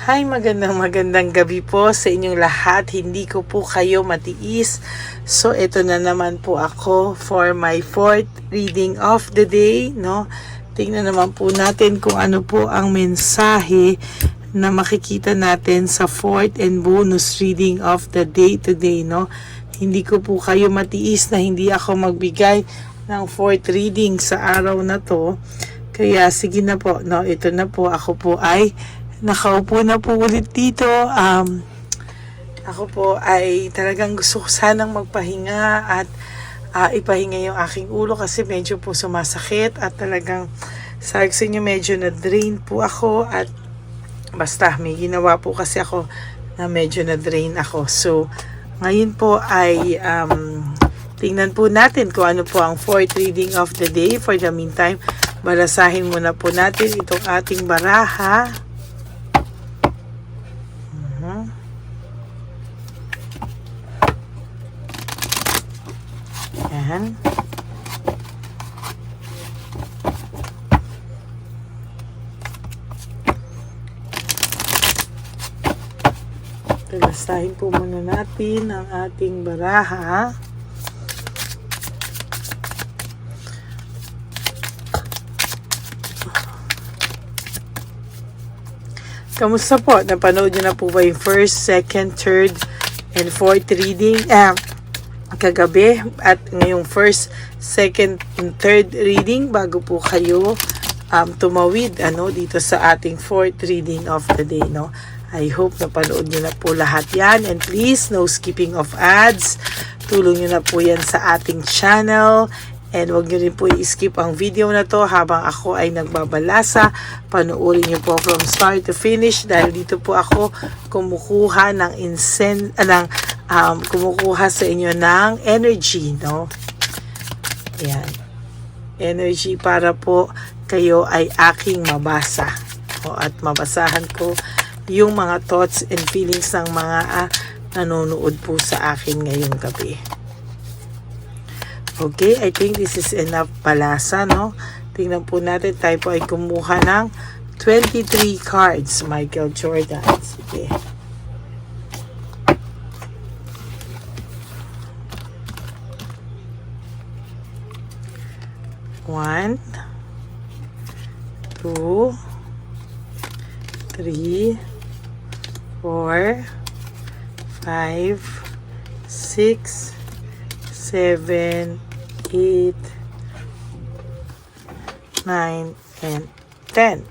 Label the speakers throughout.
Speaker 1: Hi, magandang gabi po sa inyong lahat. Hindi ko po kayo matiis. So, ito na naman po ako for my fourth reading of the day, no? Tingnan naman po natin kung ano po ang mensahe na makikita natin sa fourth and bonus reading of the day today, no? Hindi ko po kayo matiis na hindi ako magbigay ng fourth reading sa araw na to. Kaya sige na po, no? Ito na po, ako po ay nakaupo na po ulit dito. Ako po ay talagang gusto ko sanang magpahinga at ipahinga yung aking ulo kasi medyo po sumasakit at talagang sabi sa inyo medyo na-drain po ako at basta may ginawa po kasi ako na medyo na-drain ako. So, ngayon po ay tingnan po natin kung ano po ang fourth reading of the day. For the meantime, balasahin muna po natin itong ating baraha. Yan. Balasahin po muna natin ang ating baraha. Kamusta po? Napanood nyo na po ba yung first, second, third, and fourth reading? Kagabi at ngayong first, second, and third reading bago po kayo tumawid dito sa ating fourth reading of the day, no? I hope napanood nyo na po lahat yan, and please no skipping of ads. Tulong nyo na po yan sa ating channel. And huwag nyo rin po i-skip ang video na to habang ako ay nagbabalasa. Panoorin nyo po from start to finish dahil dito po ako kumukuha ng kumukuha sa inyo ng energy, no? Ayan. Energy para po kayo ay aking mabasa. At mabasahan ko yung mga thoughts and feelings ng mga nanonood po sa akin ngayong gabi. Okay, I think this is enough balasa, no? Tingnan po natin, tayo po ay kumuha ng 23 cards, Michael Jordan. Sige. One, two, three, 4, 5, 6, 7, 8, 9, and 10.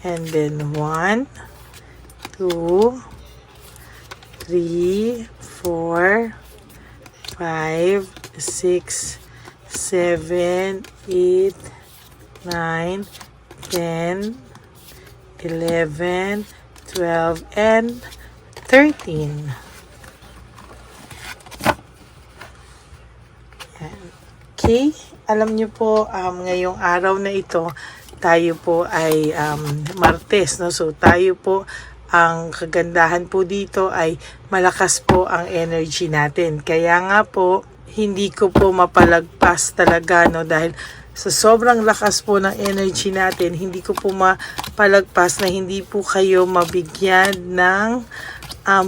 Speaker 1: And then 1, 2, 3, 4, 5, 6, 7, 8, 9, 10, 11, 12, and 13. Okay, alam niyo po, ngayong araw na ito, tayo po ay Martes, no? So, tayo po, ang kagandahan po dito ay malakas po ang energy natin. Kaya nga po, hindi ko po mapalagpas talaga, no? Dahil sa sobrang lakas po ng energy natin, hindi ko po mapalagpas na hindi po kayo mabigyan ng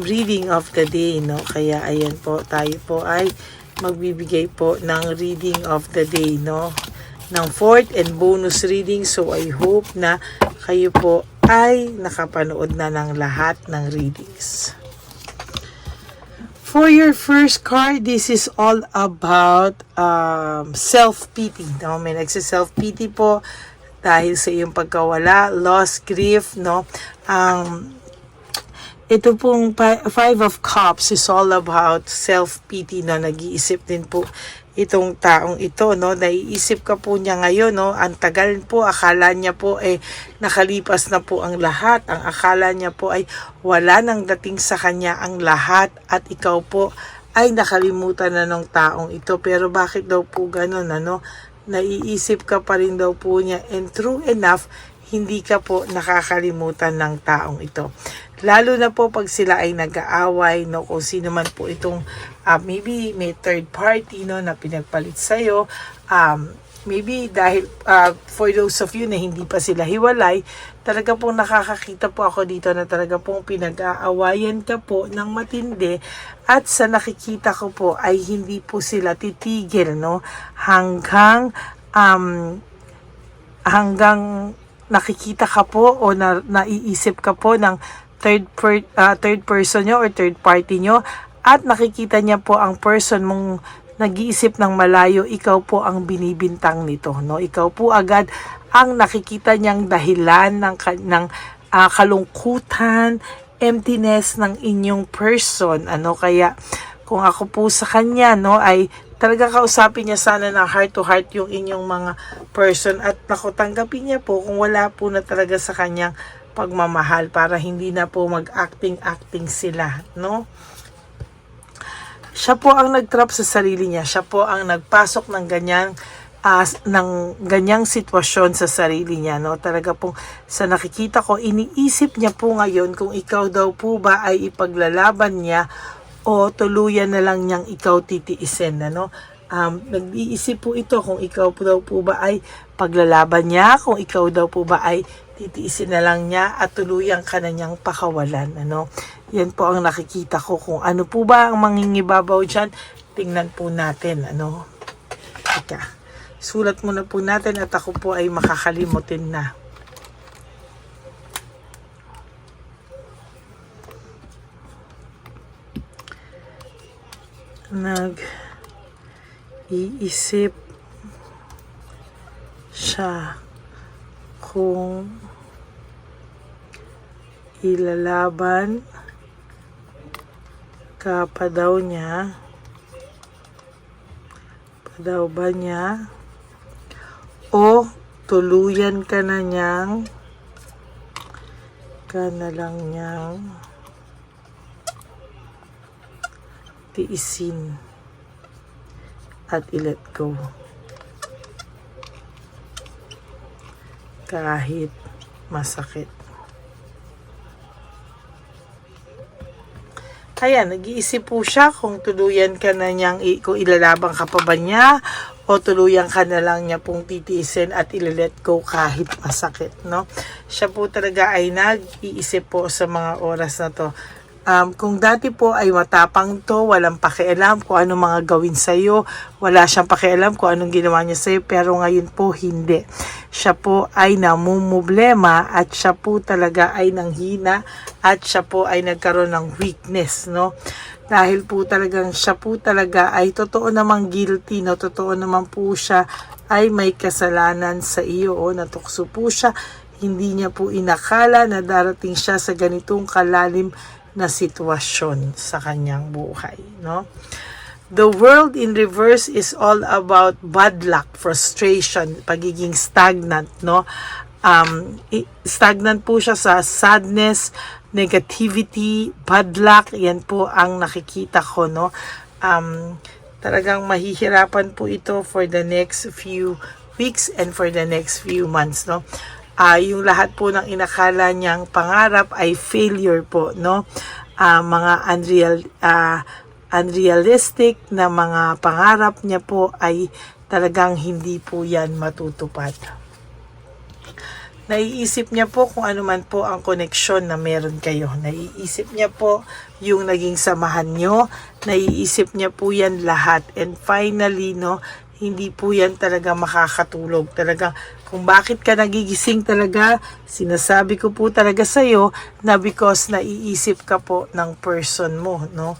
Speaker 1: reading of the day, no? Kaya ayan po, tayo po ay magbibigay po ng reading of the day, no? Ng fourth and bonus reading. So, I hope na kayo po ay nakapanood na ng lahat ng readings. For your first card, this is all about self-pity, no? May nagsa-self-pity po dahil sa iyong pagkawala, loss, grief, no? Ito pong Five of Cups is all about self-pity, no? Nag-iisip din po itong taong ito, no? Naiisip ka po niya ngayon, no? Ang tagal po, akala niya po nakalipas na po ang lahat. Ang akala niya po ay wala nang dating sa kanya ang lahat at ikaw po ay nakalimutan na ng taong ito. Pero bakit daw po ganun, ano? Naiisip ka pa rin daw po niya, and true enough, hindi ka po nakakalimutan ng taong ito. Lalo na po pag sila ay nag-aaway, no, kung sino man po itong maybe may third party, no, na pinagpalit sa'yo, maybe dahil for those of you na hindi pa sila hiwalay, talaga pong nakakakita po ako dito na talaga pong pinag-aawayan ka po ng matindi, at sa nakikita ko po ay hindi po sila titigil, no, hanggang nakikita ka po o naiisip ka po ng third person nyo or third party nyo, at nakikita niya po ang person mong nag-iisip ng malayo, ikaw po ang binibintang nito, no? Ikaw po agad ang nakikita niyang dahilan ng kalungkutan, emptiness ng inyong person, ano? Kaya kung ako po sa kanya, no, ay talaga kausapin niya sana ng heart to heart yung inyong mga person, at tanggapin niya po kung wala po na talaga sa kanyang pagmamahal, para hindi na po mag-acting sila, no? Siya po ang nag-trap sa sarili niya. Siya po ang nagpasok ng ganyang sitwasyon sa sarili niya, no? Talaga pong sa nakikita ko, iniisip niya po ngayon kung ikaw daw po ba ay ipaglalaban niya o tuluyan na lang niyang ikaw titiisin, ano? Nag-iisip po ito kung ikaw po daw po ba ay paglalaban niya, kung ikaw daw po ba ay titiisin na lang niya at tuluyan ka na niyang pakawalan, ano? Yan po ang nakikita ko. Kung ano po ba ang mangingibabaw dyan, tingnan po natin, ano? Teka, sulat muna po natin at ako po ay makakalimutin na. Nag-iisip siya kung ilalaban ka pa daw ba niya o tuluyan ka na lang niyang tiisin at i-let go kahit masakit. Kaya nag-iisip po siya kung tuluyan ka na niyang, kung ilalabang ka pa ba niya o tuluyan ka na lang niya pong titiisin at i-let go kahit masakit, no? Siya po talaga ay nag-iisip po sa mga oras na to. Kung dati po ay matapang to, walang pakialam kung anong mga gawin sa'yo, wala siyang pakialam kung anong ginawa niya sa'yo, pero ngayon po hindi. Siya po ay namumblema at siya po talaga ay nanghina at siya po ay nagkaroon ng weakness, no? Dahil po talagang siya po talaga ay totoo namang guilty, no? Totoo naman po siya ay may kasalanan sa iyo, o natukso po siya. Hindi niya po inakala na darating siya sa ganitong kalalim na sitwasyon sa kanyang buhay, no? The world in reverse is all about bad luck, frustration, pagiging stagnant, no? Stagnant po siya sa sadness, negativity, bad luck. Yan po ang nakikita ko, no? Talagang mahihirapan po ito for the next few weeks and for the next few months, no? Yung lahat po ng inakala niyang pangarap ay failure po, no? Mga unrealistic na mga pangarap niya po ay talagang hindi po yan matutupad. Naiisip niya po kung ano man po ang koneksyon na meron kayo. Naiisip niya po yung naging samahan nyo. Naiisip niya po yan lahat. And finally, no, hindi po yan talaga makakatulog. Talaga, kung bakit ka nagigising talaga, sinasabi ko po talaga sa'yo na because naiisip ka po ng person mo, no?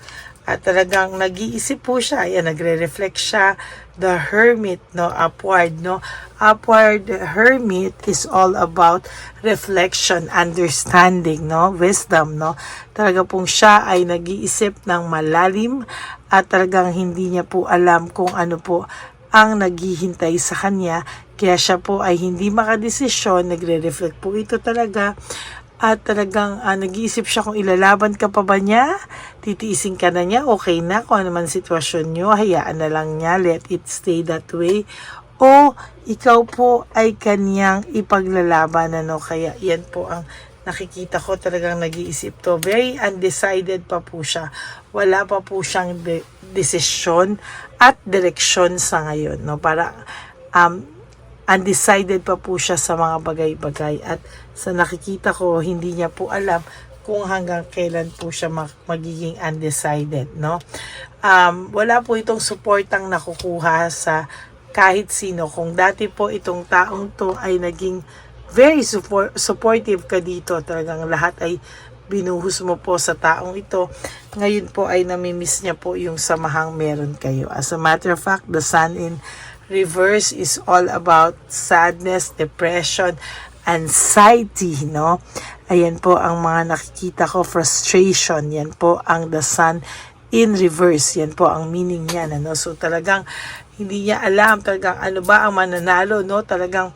Speaker 1: At talagang nag-iisip po siya, ayan, nagre-reflect siya, the hermit, no, upward, no? Upward hermit is all about reflection, understanding, no? Wisdom, no? Talaga pong siya ay nag-iisip ng malalim at talagang hindi niya po alam kung ano po ang naghihintay sa kanya. Kaya siya po ay hindi makadesisyon, nagre-reflect po ito talaga. At talagang nag-iisip siya kung ilalaban ka pa ba niya, titiisin ka na niya, okay na, kung ano man sitwasyon nyo, hayaan na lang niya, let it stay that way. O ikaw po ay kanyang ipaglalaban, ano? Kaya yan po ang nakikita ko, talagang nag-iisip to. Very undecided pa po siya. Wala pa po siyang desisyon at direksyon sa ngayon, no? Para undecided pa po siya sa mga bagay-bagay, at sa nakikita ko hindi niya po alam kung hanggang kailan po siya magiging undecided, no? Wala po itong suportang nakukuha sa kahit sino. Kung dati po itong taong to ay naging very supportive ka dito, talagang lahat ay binuhos mo po sa taong ito, ngayon po ay namimiss niya po yung samahang meron kayo. As a matter of fact, the Sun in reverse is all about sadness, depression, anxiety, no? Ayan po ang mga nakikita ko, frustration. Yan po ang the Sun in reverse. Yan po ang meaning niyan, ano? So talagang hindi niya alam talagang ano ba ang mananalo, no? Talagang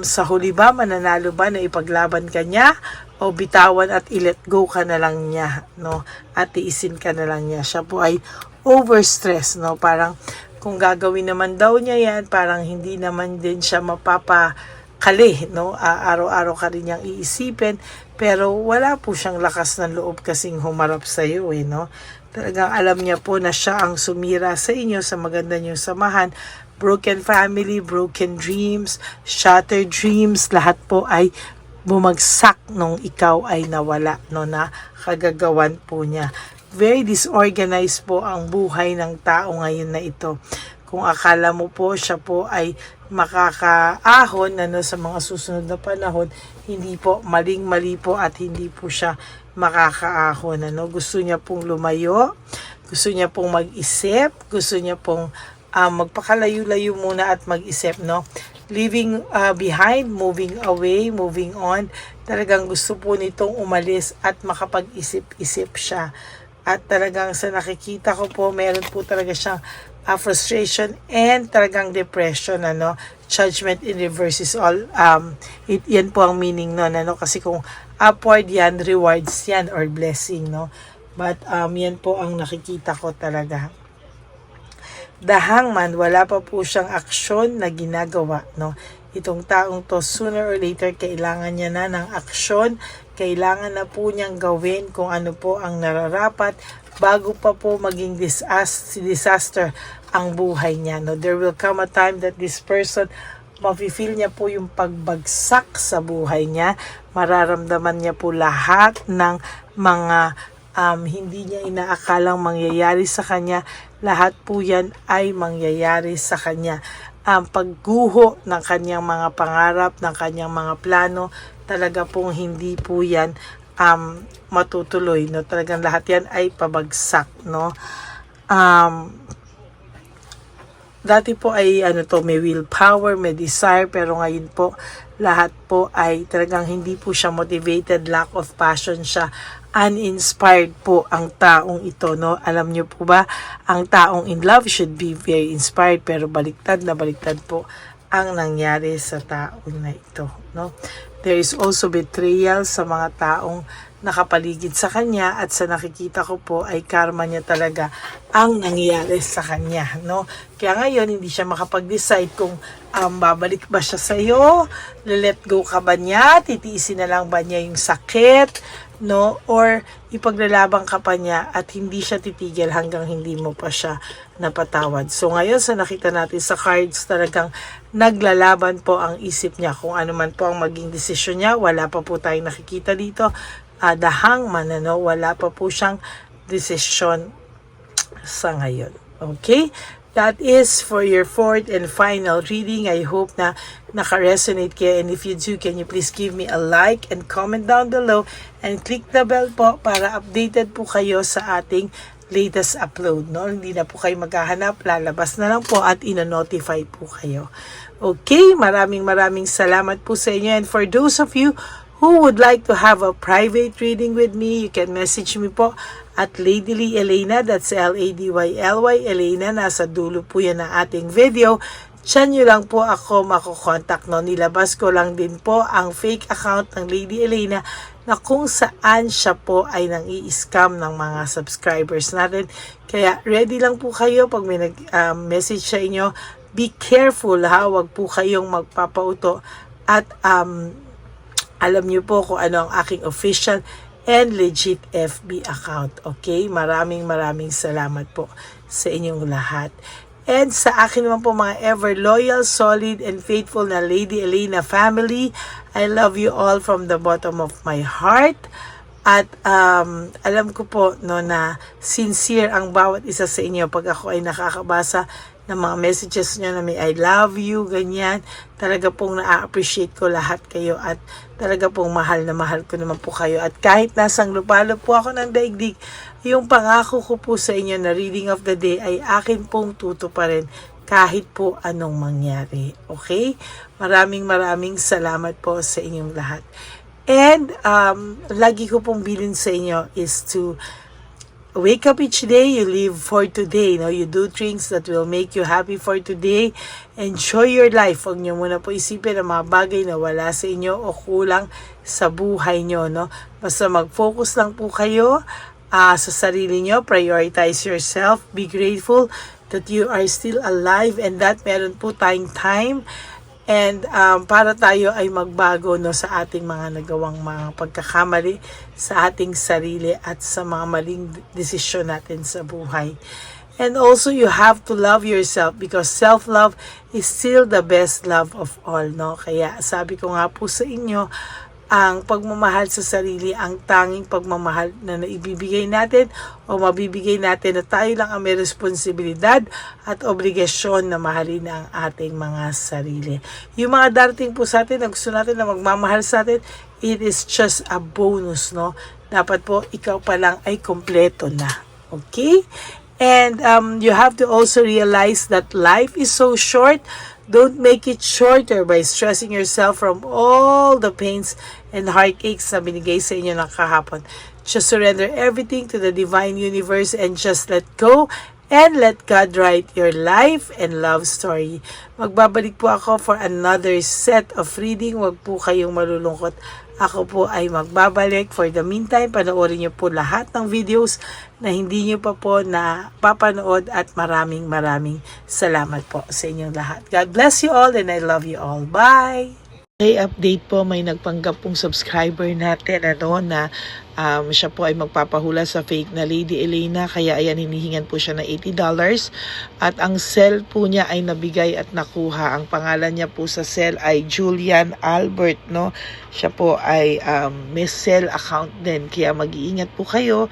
Speaker 1: sa huli ba, mananalo ba na ipaglaban ka niya, o bitawan at i-let go ka na lang niya, no? At tiisin ka na lang niya. Siya po ay overstress, no? Parang kung gagawin naman daw niya yan, parang hindi naman din siya mapapakali, no? Araw-araw ka rin niyang iisipin, pero wala po siyang lakas ng loob kasing humarap sa iyo, no? Talagang alam niya po na siya ang sumira sa inyo, sa maganda niyong samahan. Broken family, broken dreams, shattered dreams, lahat po ay bumagsak nung ikaw ay nawala, no, na kagagawan po niya. Very disorganized po ang buhay ng tao ngayon na ito. Kung akala mo po siya po ay makakaahon, ano, sa mga susunod na panahon, hindi po, maling-mali po, at hindi po siya makakaahon, ano. Gusto niya pong lumayo, gusto niya pong mag-isip, gusto niya pong magpakalayo-layo muna at mag-isip, no. Leaving behind, moving away, moving on. Talagang gusto po nitong umalis at makapag-isip-isip siya. At talagang sa nakikita ko po, meron po talaga siyang frustration and talagang depression, ano. Judgment in reverse is all, yan po ang meaning nun, ano. Kasi kung upward yan, rewards yan or blessing, no. But yan po ang nakikita ko talaga. The Hangman, wala pa po siyang aksyon na ginagawa, no. Itong taong to, sooner or later, kailangan niya na ng aksyon, kailangan na po niyang gawin kung ano po ang nararapat bago pa po maging disaster ang buhay niya, no. There will come a time that this person, mafe-feel niya po yung pagbagsak sa buhay niya, mararamdaman niya po lahat ng mga hindi niya inaakalang mangyayari sa kanya. Lahat po yan ay mangyayari sa kanya. Pagguho ng kanyang mga pangarap, ng kanyang mga plano, talaga pong hindi po yan matutuloy, no. Talagang lahat yan ay pabagsak, no. Dati po ay may willpower, may desire, pero ngayon po lahat po ay talagang hindi po siya motivated, lack of passion siya, uninspired po ang taong ito, no. Alam niyo po ba, ang taong in love should be very inspired, pero baliktad na baliktad po ang nangyari sa taong na ito, no. There is also betrayal sa mga taong nakapaligid sa kanya, at sa nakikita ko po ay karma niya talaga ang nangyari sa kanya, no. Kaya ngayon hindi siya makapag-decide kung babalik ba siya sa iyo, let go ka ba niya, titiisin na lang ba niya yung sakit, no, or ipaglalaban ka pa niya at hindi siya titigil hanggang hindi mo pa siya napatawad. So ngayon sa nakita natin sa cards, talagang naglalaban po ang isip niya. Kung ano man po ang maging desisyon niya, wala pa po tayong nakikita dito. The Hangman, ano, wala pa po siyang desisyon sa ngayon. Okay? That is for your fourth and final reading. I hope na naka-resonate kayo. And if you do, can you please give me a like and comment down below and click the bell po para updated po kayo sa ating latest upload, no? Hindi na po kayo maghahanap, lalabas na lang po at ino-notify po kayo. Okay, maraming salamat po sa inyo. And for those of you who would like to have a private reading with me, you can message me po at Ladyly Elena, that's Ladyly Elena, nasa dulo po yan ng ating video. Diyan nyo lang po ako makukontak, no. Nilabas ko lang din po ang fake account ng Lady Elena na kung saan siya po ay nang i-scam ng mga subscribers natin. Kaya ready lang po kayo pag may nag-message sa inyo. Be careful, ha, wag po kayong magpapauto, at alam niyo po kung ano ang aking official and legit FB account. Okay? Maraming salamat po sa inyong lahat. And sa akin naman po mga ever loyal, solid, and faithful na Lady Elena family, I love you all from the bottom of my heart. At alam ko po no, na sincere ang bawat isa sa inyo pag ako ay nakakabasa ng mga messages nyo na may I love you, ganyan. Talaga pong na-appreciate ko lahat kayo at talaga pong mahal na mahal ko naman po kayo. At kahit nasang lupalo po ako ng daigdig, yung pangako ko po sa inyo na reading of the day ay akin pong tutuparin kahit po anong mangyari. Okay? Maraming salamat po sa inyong lahat. And lagi ko pong bilin sa inyo is to wake up each day, you live for today. No? You do things that will make you happy for today. Enjoy your life. Huwag nyo muna po isipin ang mga bagay na wala sa inyo o kulang sa buhay nyo. No? Basta mag-focus lang po kayo sa sarili nyo. Prioritize yourself. Be grateful that you are still alive and that meron po tayong time. And para tayo ay magbago no, sa ating mga nagawang mga pagkakamali sa ating sarili at sa mga maling desisyon natin sa buhay. And also you have to love yourself because self-love is still the best love of all. No? Kaya sabi ko nga po sa inyo, ang pagmamahal sa sarili, ang tanging pagmamahal na naibibigay natin o mabibigay natin na tayo lang ang may responsibilidad at obligasyon na mahalin ang ating mga sarili. Yung mga darating po sa atin na gusto natin na magmamahal sa atin, it is just a bonus, no? Dapat po ikaw pa lang ay kompleto na. Okay? And you have to also realize that life is so short. Don't make it shorter by stressing yourself from all the pains and heartaches na binigay sa inyo ng kahapon. Just surrender everything to the divine universe and just let go and let God write your life and love story. Magbabalik po ako for another set of reading. Huwag po kayong malulungkot. Ako po ay magbabalik. For the meantime, panoorin niyo po lahat ng videos na hindi niyo pa po na papanood at maraming salamat po sa inyong lahat. God bless you all and I love you all. Bye! Okay, update po, may nagpanggap pong subscriber natin na siya po ay magpapahula sa fake na Lady Elena, kaya ayan hinihingan po siya ng $80 at ang cell po niya ay nabigay at nakuha. Ang pangalan niya po sa cell ay Julian Albert, no? Siya po ay may cell account din, kaya mag-iingat po kayo.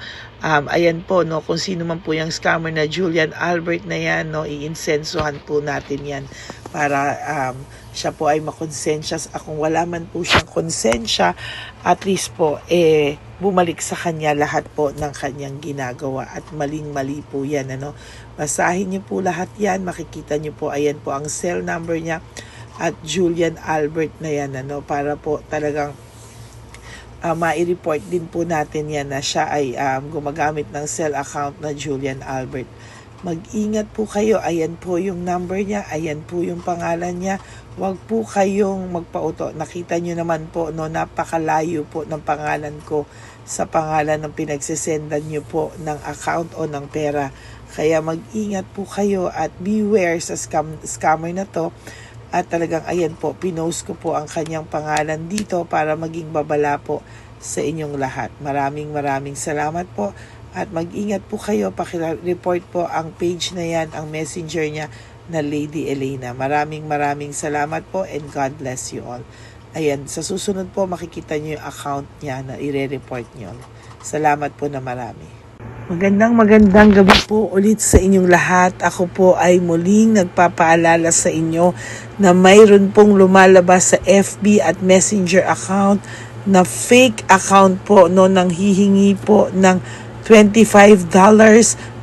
Speaker 1: Ayan po, no, kung sino man po yung scammer na Julian Albert na yan, no, iinsensuhan po natin yan para siya po ay makonsensya. Kung wala man po siyang konsensya, at least po bumalik sa kanya lahat po ng kanyang ginagawa at maling-mali po yan, ano. Basahin niyo po lahat yan, makikita niyo po, ayan po ang cell number niya at Julian Albert na yan, ano, para po talagang ma-report din po natin yan na siya ay gumagamit ng cell account na Julian Albert. Mag-ingat po kayo. Ayan po yung number niya. Ayan po yung pangalan niya. Huwag po kayong magpauto. Nakita nyo naman po, no, napakalayo po ng pangalan ko sa pangalan ng pinagsisendan nyo po ng account o ng pera. Kaya mag-ingat po kayo at beware sa scammer na to. At talagang ayan po, pinost ko po ang kanyang pangalan dito para maging babala po sa inyong lahat. Maraming salamat po. At mag-ingat po kayo, pakireport po ang page na yan, ang messenger niya na Lady Elena. Maraming salamat po and God bless you all. Ayan, sa susunod po makikita niyo yung account niya na ire-report niyo. Salamat po na marami. Magandang gabi po ulit sa inyong lahat. Ako po ay muling nagpapaalala sa inyo na mayroon pong lumalabas sa FB at Messenger account na fake account po, no, nang hihingi po ng $25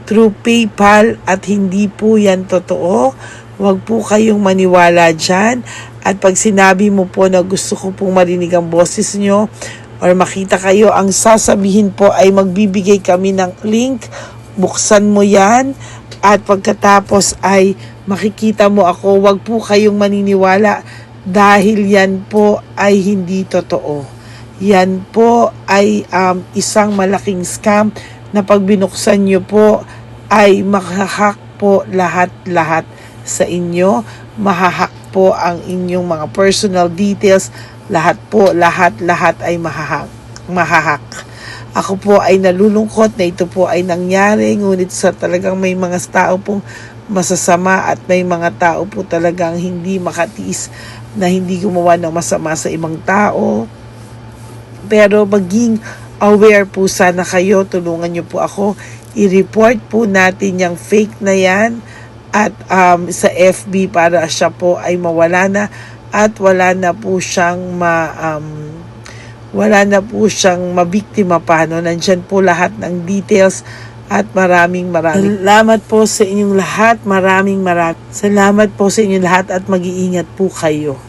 Speaker 1: through PayPal at hindi po yan totoo. Huwag po kayong maniwala dyan. At pag sinabi mo po na gusto ko pong marinig ang boses nyo or makita kayo, ang sasabihin po ay magbibigay kami ng link. Buksan mo yan at pagkatapos ay makikita mo ako. Huwag po kayong maniniwala dahil yan po ay hindi totoo. Yan po ay isang malaking scam na pag binuksan nyo po ay mahahack po lahat sa inyo. Mahahack po ang inyong mga personal details. Lahat ay mahahack. Ako po ay nalulungkot na ito po ay nangyari. Ngunit sa talagang may mga tao pong masasama at may mga tao po talagang hindi makatiis na hindi gumawa ng masama sa ibang tao. Pero maging aware po sana kayo, tulungan niyo po ako, i-report po natin yung fake na yan at sa FB para siya po ay mawala na at wala na po siyang mabiktima pa, no? Nandyan po lahat ng details at maraming salamat po sa inyong lahat. Maraming salamat po sa inyong lahat at mag-iingat po kayo.